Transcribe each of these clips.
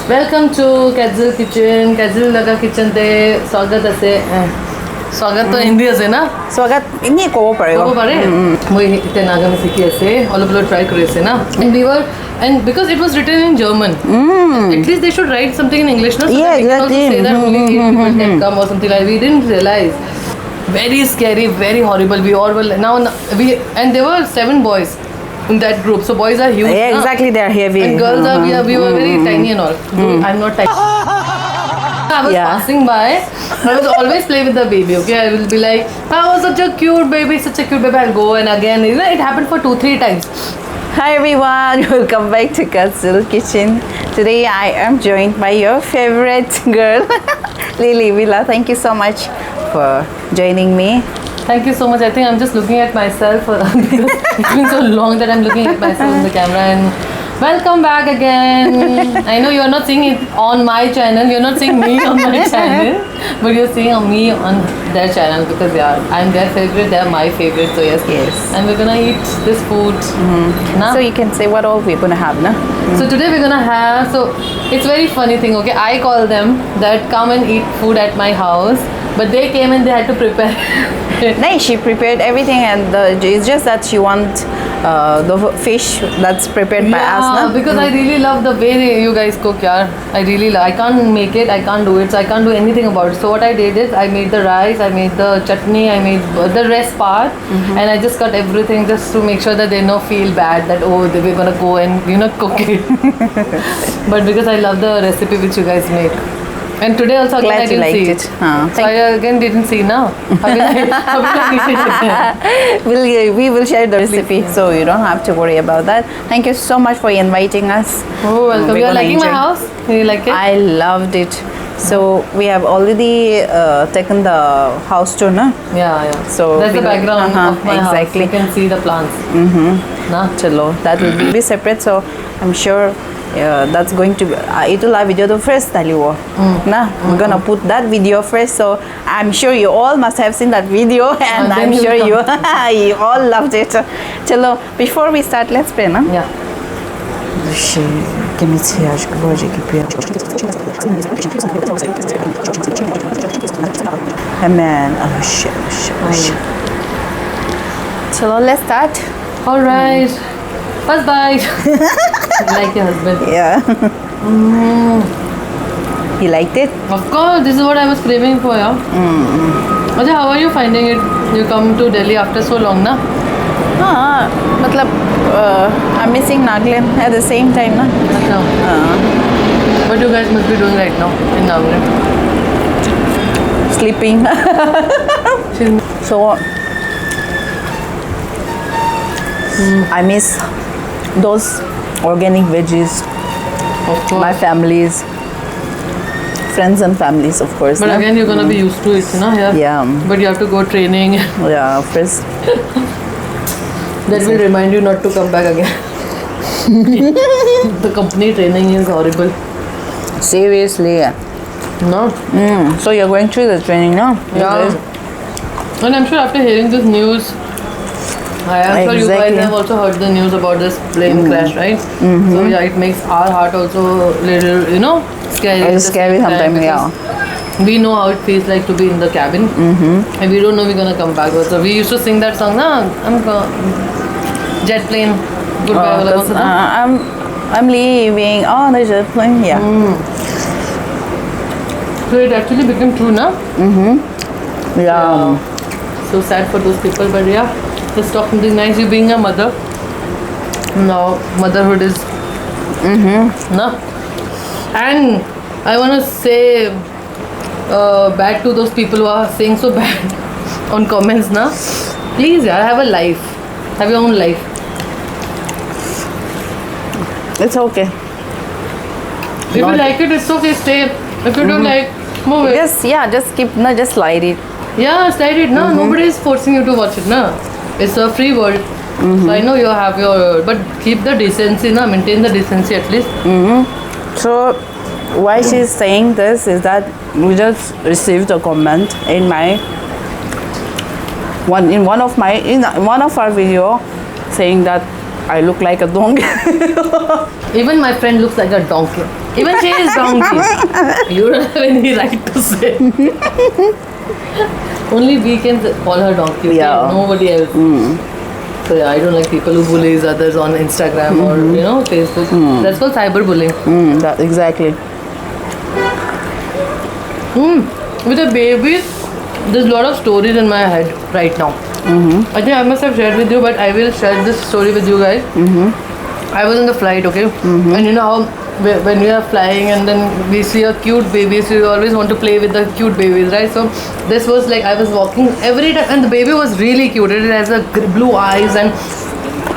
Welcome to कॅझल kitchen. कॅझल लगा किचन ते स्वागत আছে. স্বাগত তো হিন্দি আছে না? স্বাগত ইনি ক'ব পাৰিব. ক'ব পাৰে? মই এতিয়া নাগামী শিকি আছে, অলপ অলপ ট্ৰাই কৰি আছে না. And because it was written in German, at least they should write something in English, no? So Yeah, that we can also exactly. say that only people can come or something like. We didn't realize. Very scary, very horrible. We all were and there were 7 boys in that group. So boys are huge. Yeah, exactly. They're heavy. And girls are we were very tiny and all. I'm not tiny. I was passing by. I was always play with the baby. Okay, I will be like, oh, such a cute baby, such a cute baby. I'll go and again. You know, it happened for 2-3 times. Hi everyone, welcome back to Kazul Kitchen. Today I am joined by your favorite girl, Lily Villa. Thank you so much for joining me. Thank you so much. I think I'm just looking at myself because it's been so long that I'm looking at myself in the camera. And welcome back again. I know you're not seeing it on my channel. You're not seeing me on my channel, but you're seeing me on their channel because I'm their favorite. They're my favorite. So yes. And we're gonna eat this food. Nah? So you can say what all we're gonna have, no? So today we're gonna have. So it's very funny thing. Okay, I call them that come and eat food at my house, but they came and they had to prepare. No, she prepared everything, and it's just that she wants the fish that's prepared by us, no? Because I really love the way you guys cook, yaar. I really love. I can't make it. I can't do it. So I can't do anything about it. So what I did is I made the rice, I made the chutney, I made the rest part, and I just cut everything just to make sure that they don't feel bad that we're gonna go and cook it. But because I love the recipe which you guys make. And today also again Glad I didn't see it. So I again didn't see now. How will I eat it again? We will share the recipe, so you don't have to worry about that. Thank you so much for inviting us. Oh, welcome. You are liking my house? You like it? I loved it. So we have already taken the house tour, no? Yeah. So that's the background of my exactly. house. You can see the plants. Chalo, that will be separate. So I'm sure that's going to be itulah video the first taliwo. We're gonna put that video first. So I'm sure you all must have seen that video, and I'm sure you all loved it. Chalo, before we start, let's pray, no? Yeah. Amen. Chalo, let's start. All right. First bite. Like your husband. Yeah. You liked it? Of course, this is what I was craving for, yeah. Ajay, how are you finding it? You come to Delhi after so long, na? Matlab, I'm missing Nagaland at the same time, na? What you guys must be doing right now in Nagaland? Sleeping. So, I miss those organic veggies, my families, friends and families, of course. But again, you're gonna be used to it, na? Yeah. But you have to go training. Yeah, first. That will remind you not to come back again. The company training is horrible. Seriously. No? So you're going through the training now? Yeah. And I'm sure after hearing this news, I'm sure you guys have also heard the news about this plane crash, right? So yeah, it makes our heart also little, scary. It's scary sometimes, yeah. We know how it feels like to be in the cabin, and we don't know we're gonna come back. So we used to sing that song, na? Jet plane, goodbye. I'm leaving on the jet plane, yeah. So it actually became true, na? Yeah. So sad for those people, but yeah. Let's talk something nice. You being a mother, now motherhood is no. And I want to say bad to those people who are saying so bad on comments, na. Please, yeah, have a life, have your own life. It's okay. If you like it, it's okay. Stay. If you don't like, move it. Just keep, just slide it. Yeah, slide it. No, nobody is forcing you to watch it, na. It's a free world. So I know you have your, but keep the decency, na. Maintain the decency at least. So why she's saying this is that we just received a comment in one of our video saying that I look like a donkey. Even my friend looks like a donkey. Even she is donkey. You don't have any right to say. Only we can call her donkey. Okay? Yeah. Nobody else. So yeah, I don't like people who bullies others on Instagram or Facebook. That's called cyberbullying. Exactly. With the babies, there's a lot of stories in my head right now. I think I must have shared with you, but I will share this story with you guys. I was in the flight, okay, and you know how when we are flying and then we see a cute baby, so you always want to play with the cute babies, right? So this was like I was walking every time, and the baby was really cute. It has a blue eyes and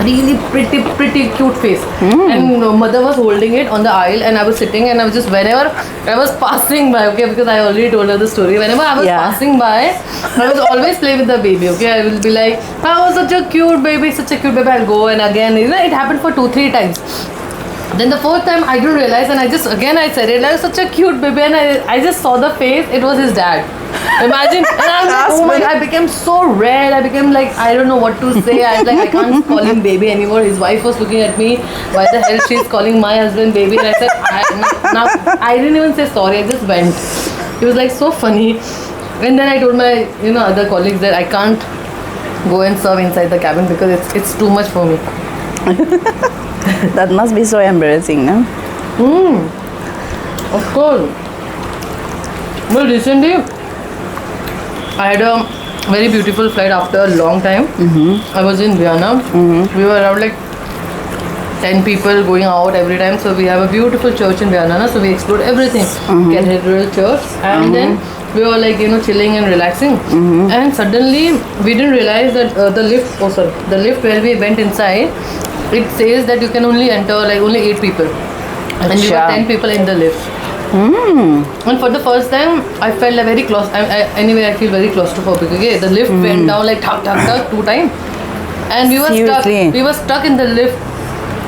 really pretty cute face. And mother was holding it on the aisle, and I was sitting, and I was just whenever I was passing by, okay, because I already told her the story. Whenever I was passing by, I was always play with the baby. Okay, I will be like, oh, such a cute baby, such a cute baby. I'll go, and again, it happened for 2-3 times. Then the fourth time I didn't realize, and I said it like such a cute baby, and I just saw the face. It was his dad. Imagine, and I was like, oh my god, I became so red. I became like, I don't know what to say. I was like, I can't call him baby anymore. His wife was looking at me. Why the hell she's calling my husband baby? And I said, I didn't even say sorry. I just went. It was like so funny. And then I told my other colleagues that I can't go and serve inside the cabin because it's too much for me. That must be so embarrassing, no? Of course. Well, recently I had a very beautiful flight after a long time. I was in Vienna. We were around like 10 people going out every time. So we have a beautiful church in Vienna. So we explored everything. Cathedral church. And then we were like, chilling and relaxing. And suddenly we didn't realize that the lift where we went inside, it says that you can only enter like only 8 people. And we were 10 people in the lift. And for the first time, I felt like very close. Anyway, I feel very claustrophobic. Okay, the lift went down like thak 2 times, and we were stuck. We were stuck in the lift,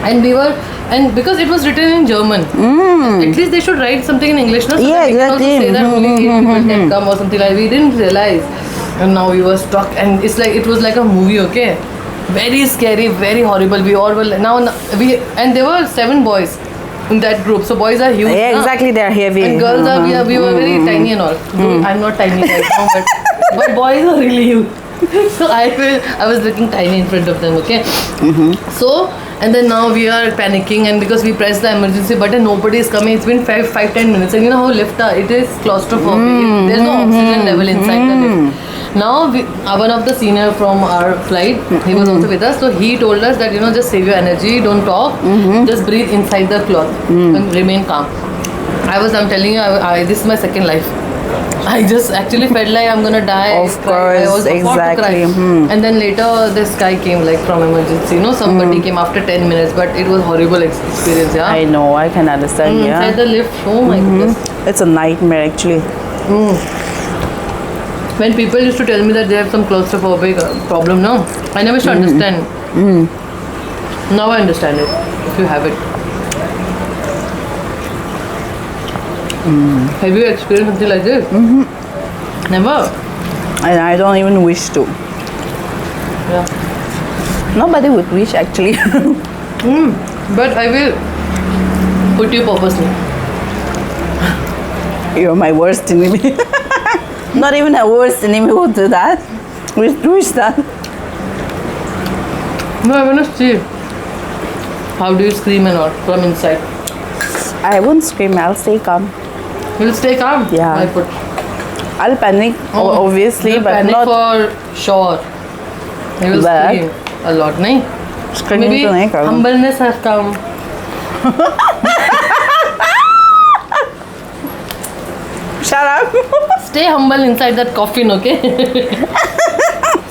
and because it was written in German, at least they should write something in English, no? So that we can also say that only 8 people can come or something like. We didn't realize, and now we were stuck, and it was like a movie. Okay, very scary, very horrible. We all were and there were 7 boys in that group. So boys are huge. Yeah, exactly. They are heavy. And girls are we were very tiny and all. I'm not tiny right now, but boys are really huge. So I was looking tiny in front of them. Okay. So and then now we are panicking, and because we pressed the emergency button, nobody is coming. It's been 5-10 minutes, and you know how lift it is claustrophobic. There's no oxygen level inside the lift. Now, one of the senior from our flight, he was also with us. So he told us that just save your energy, don't talk, just breathe inside the cloth and remain calm. I'm telling you, this is my second life. I just actually felt like I'm gonna die. Of course, I was about to cry. And then later, this guy came like from emergency. Somebody came after 10 minutes, but it was horrible experience. Yeah, I know. I can understand. Inside the lift. Oh my goodness, it's a nightmare actually. When people used to tell me that they have some claustrophobic problem, no, I never used to understand. Now I understand it. If you have it. Have you experienced something like this? Never. And I don't even wish to. Yeah. Nobody would wish actually. But I will put you purposely. You're my worst enemy. Not even a worst enemy would do that. Wish that. No, I want to see. How do you scream and all from inside? I won't scream. I'll stay calm. You'll stay calm? Yeah. I put. I'll panic, obviously, You'll but panic not for sure. You will But- scream a lot, nahi? screaming Maybe to nahi karna. humbleness has come. Shut up. Stay humble inside that coffin, okay?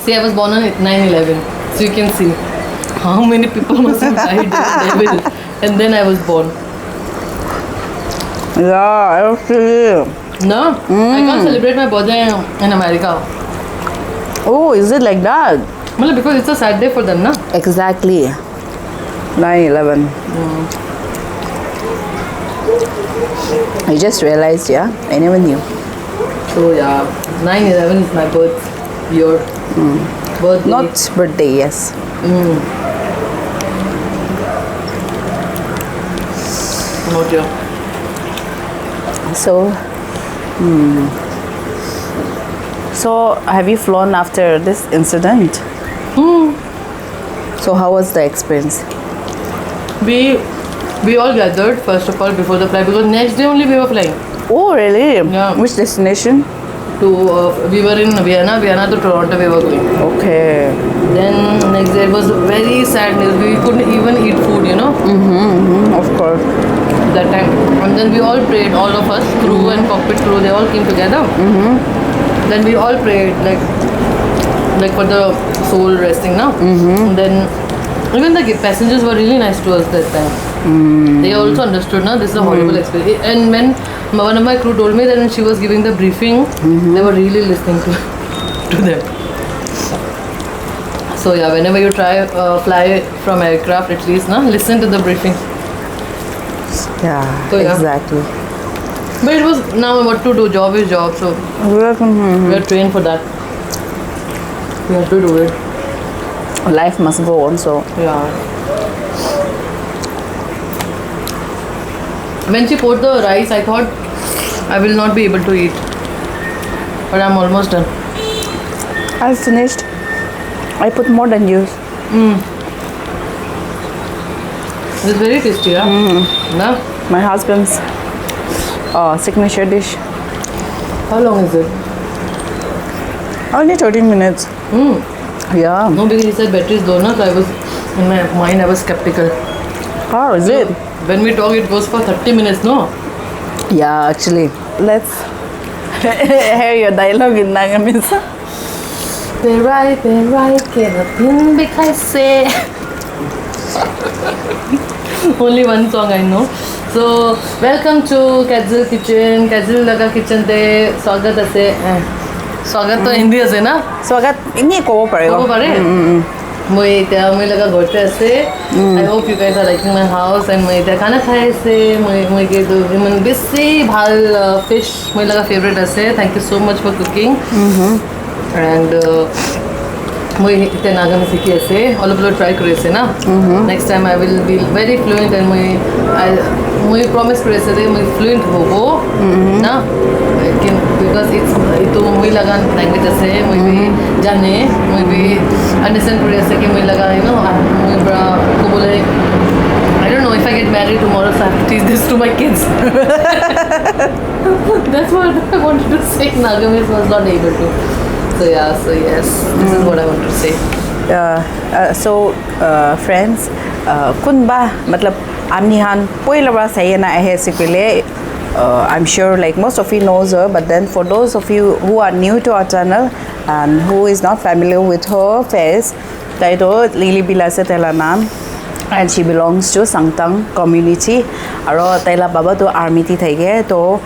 See, I was born on 9/11, so you can see how many people must have died in the devil. And then I was born. Yeah, I see. No, I can't celebrate my birthday in America. Oh, is it like that? Well, because it's a sad day for them, na? Exactly. 9/11. I just realized, yeah. I never knew. So yeah, 9/11 is my birth year. Birthday. Not birthday, yes. Not year. So, so have you flown after this incident? So how was the experience? We all gathered first of all before the flight because next day only we were flying. Oh, really? Yeah. Which destination? To we were in Vienna to Toronto we were going. Okay. Then next day it was very sad news. We couldn't even eat food, you know, Of course. that time. And then we all prayed, all of us, crew and cockpit crew, they all came together. Then we all prayed like for the soul resting now. And then even the passengers were really nice to us that time. They also understood now this is a horrible experience. And when one of my crew told me that when she was giving the briefing, they were really listening to them. So yeah, whenever you try fly from aircraft, at least na listen to the briefing. Yeah, So, yeah. exactly. But it was now what to do. Job is job, so we are trained for that. We have to do it. Life must go on, so Yeah. When she poured the rice, I thought I will not be able to eat. But I'm almost done. I finished. I put more than you. It's very tasty, yeah? No? My husband's signature dish. How long is it? Only 13 minutes. Yeah. No, because he said battery is low, na, so I was, in my mind, I was skeptical. How is it? When we talk, it goes for 30 minutes, no? Yeah, actually. Let's hear your dialogue in Nangamis. They're right, nothing because say. Only one song I know. So, welcome to Kadzil Kitchen. Kadzil Laga Kitchen te swagat ase. Swagat to Hindi ase na? Swagat, hindi ko pa rin. Ako pare. Moi laga gharte ase. I hope you guys are liking my house and moi khana khai ase. Moi ke do man bisi bhal fish moi laga favorite ase. Thank you so much for cooking. And moi ite naga me sikhi ase. All of you try kare ase na. Next time I will be very fluent and moi promise kare ase moi fluent hobo. Na. Because it's moi laga language ase. Moi bhi jane. Moi bhi understand kare ase ki moi laga moi bra ko bole. I don't know if I get married tomorrow, so I have to teach this to my kids. That's what I wanted to say. Nagamis was not able to. So yeah, so yes, this is what I want to say. Friends, kun ba matlab amni han poila ba sayena ahe sikile. I'm sure like most of you knows her, but then for those of you who are new to our channel and who is not familiar with her face, taito Lily Bilase tela naam, and she belongs to Sangtang community. Aro taila baba to army ti thage, to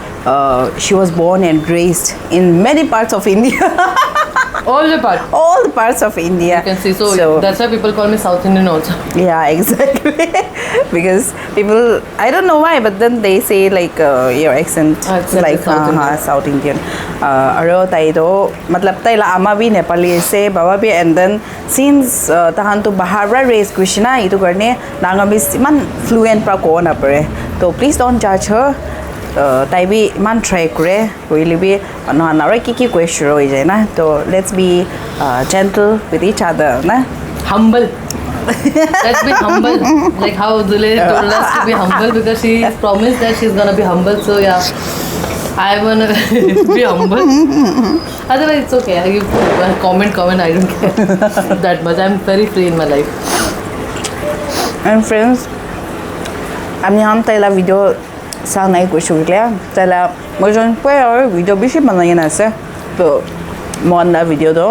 she was born and raised in many parts of India. All the part. All the parts of India. You can see. So that's why people call me South Indian also. Yeah, exactly. Because people, I don't know why, but then they say like your accent like South Indian. Aro tayo, matlab tayo la ama bhi Nepali se, baba bhi, and then since tahan to bahar ra raise Krishna, ito karne nangamis man fluent pa ko na pare. So please don't judge her. Tai bhi man try kore, really be no na ki question hoy jay na. So let's be gentle with each other, na. Humble. Let's be humble. Like how Zule told us to be humble because she promised that she's gonna be humble. So yeah, I wanna be humble. Otherwise it's okay. I give comment. I don't care that much. I'm very free in my life. And friends, I'm यहाँ तैला video sang नहीं कुछ हुई ले तैला मुझे पर video भी she बनाई ना से तो मन ना video तो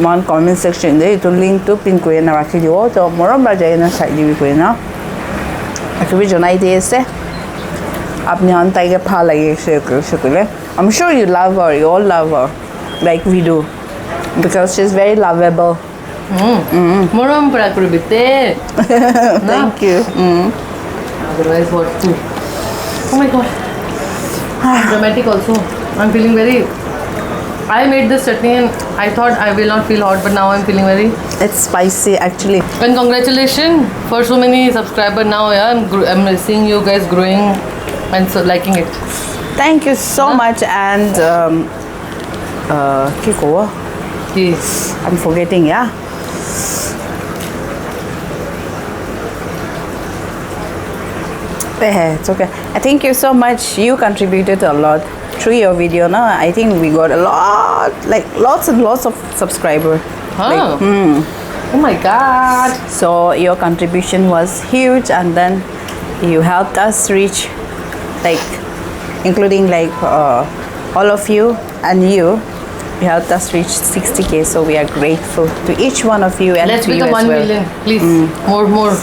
मन comment section दे तो link तो pin कोई ना रखी जो तो मोरम बाजे ना side भी कोई ना अभी जो नहीं दे से अपने यहाँ तैला फा लगे से कुछ I'm sure you love her, you all love her like we do because she's very lovable. Moram para kurubite. Thank you. Otherwise, what to? Oh my god. Dramatic also. I'm feeling very. I made this chutney and I thought I will not feel hot, but now I'm feeling very. It's spicy actually. And congratulations for so many subscribers now. Yeah, I'm seeing you guys growing and so liking it. Thank you so much. And Kiko, Yes. I'm forgetting, yeah. It's okay. I thank you so much. You contributed a lot through your video. No, I think we got a lot, like lots and lots of subscribers. Huh. Oh my God. So your contribution was huge, and then you helped us reach, like, including like all of you and you helped us reach 60K. So we are grateful to each one of you and Let's to you become as 1 well. million, please. More.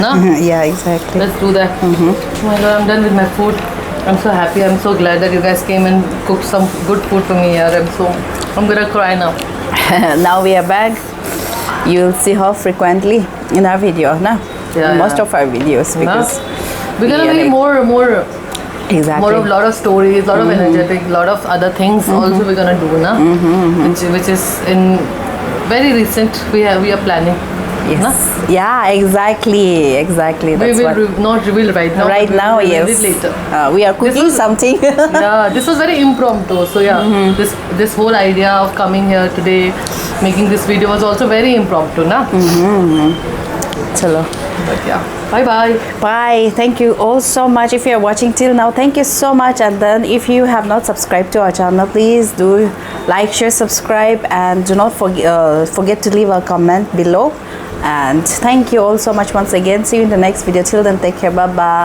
No? Yeah, exactly. Let's do that. Oh my God, I'm done with my food. I'm so happy. I'm so glad that you guys came and cooked some good food for me. I'm gonna cry now. Now we are back. You'll see her frequently in our video, no? Yeah, Most yeah. of our videos, because We're gonna we are be like- more exactly. lot of stories, lot of energetic, lot of other things also we're gonna do, na? Which is in very recent. We are planning. Yes. Na? Yeah, exactly. We That's will what. not reveal right now. Right but we now, will reveal yes. it later. We are cooking was- something. Yeah, this was very impromptu. So yeah, this whole idea of coming here today, making this video was also very impromptu, na? Chalo. But yeah, bye bye. Bye. Thank you all so much. If you are watching till now, thank you so much. And then if you have not subscribed to our channel, please do like, share, subscribe, and do not forget to leave a comment below. And thank you all so much once again. See you in the next video. Till then, take care. Bye bye.